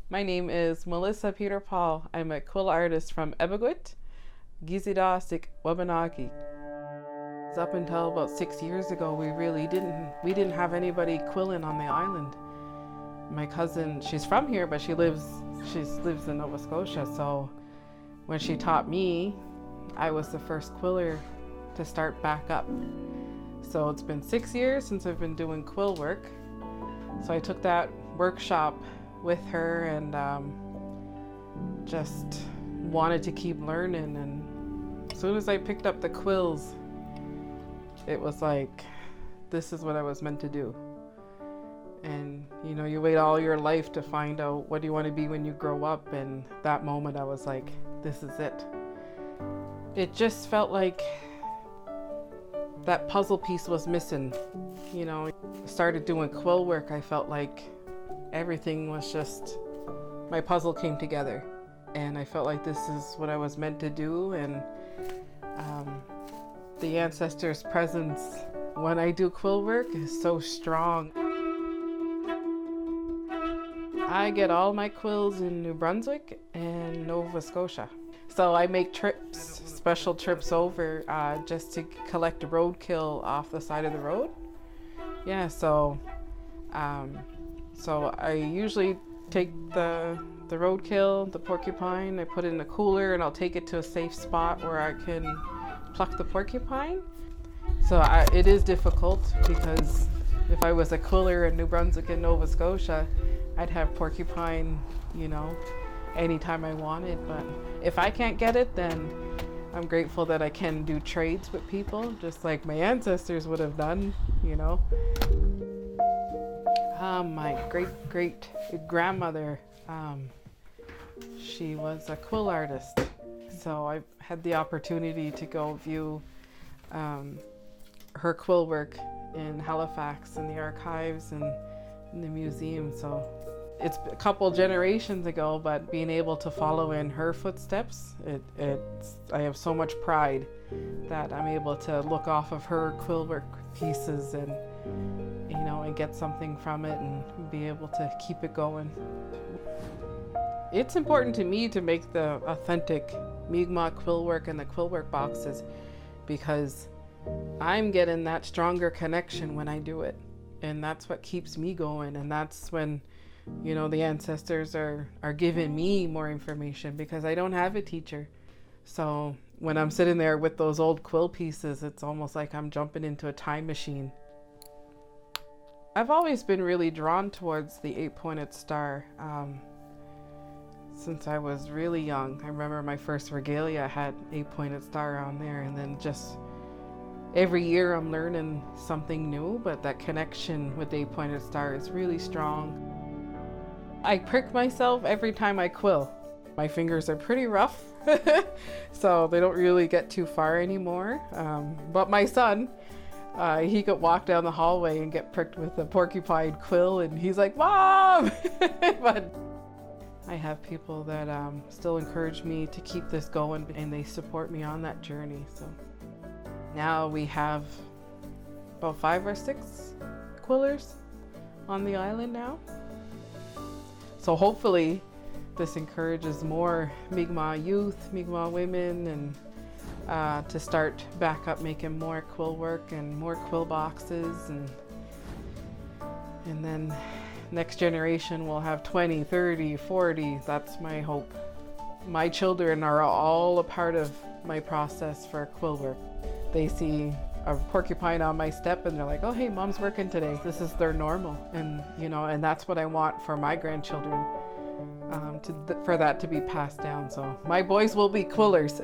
My name is Melissa Peter Paul. I'm a quill artist from Ebiguit, Gizidasik, Wabanaki. Up until about 6 years ago, we didn't have anybody quilling on the island. My cousin, she's from here, but she lives in Nova Scotia. So when she taught me, I was the first quiller to start back up. So it's been 6 years since I've been doing quill work. So I took that workshop with her and just wanted to keep learning. And as soon as I picked up the quills, it was like, this is what I was meant to do. And you wait all your life to find out what do you want to be when you grow up, and that moment I was like, this is it. It just felt like that puzzle piece was missing. I started doing quill work, I felt like everything was just, my puzzle came together, and I felt like this is what I was meant to do. And the ancestors' presence when I do quill work is so strong. I get all my quills in New Brunswick and Nova Scotia. So I make trips, special trips over just to collect roadkill off the side of the road. Yeah, so I usually take the roadkill, the porcupine, I put it in a cooler, and I'll take it to a safe spot where I can pluck the porcupine. So it is difficult, because if I was a quiller in New Brunswick and Nova Scotia, I'd have porcupine, anytime I wanted. But if I can't get it, then I'm grateful that I can do trades with people, just like my ancestors would have done, My great-great-grandmother, she was a quill artist. So I had the opportunity to go view her quill work in Halifax in the archives and in the museum. So it's a couple generations ago, but being able to follow in her footsteps, I have so much pride that I'm able to look off of her quill work pieces and get something from it and be able to keep it going. It's important to me to make the authentic Mi'kmaq quill work and the quill work boxes, because I'm getting that stronger connection when I do it, and that's what keeps me going. And that's when the ancestors are giving me more information, because I don't have a teacher. So when I'm sitting there with those old quill pieces, it's almost like I'm jumping into a time machine. I've always been really drawn towards the 8-pointed star. Since I was really young. I remember my first regalia had 8-pointed star on there, and then just every year I'm learning something new, but that connection with the 8-pointed star is really strong. I prick myself every time I quill. My fingers are pretty rough, so they don't really get too far anymore. But my son, he could walk down the hallway and get pricked with a porcupine quill, and he's like, "Mom!" But I have people that still encourage me to keep this going, and they support me on that journey. So now we have about 5 or 6 quillers on the island now. So hopefully this encourages more Mi'kmaq youth, Mi'kmaq women, and to start back up making more quill work and more quill boxes, and then next generation will have 20, 30, 40. That's my hope. My children are all a part of my process for quill work. They see a porcupine on my step and they're like, "Oh, hey, Mom's working today." This is their normal. And and that's what I want for my grandchildren, for that to be passed down. So my boys will be quillers.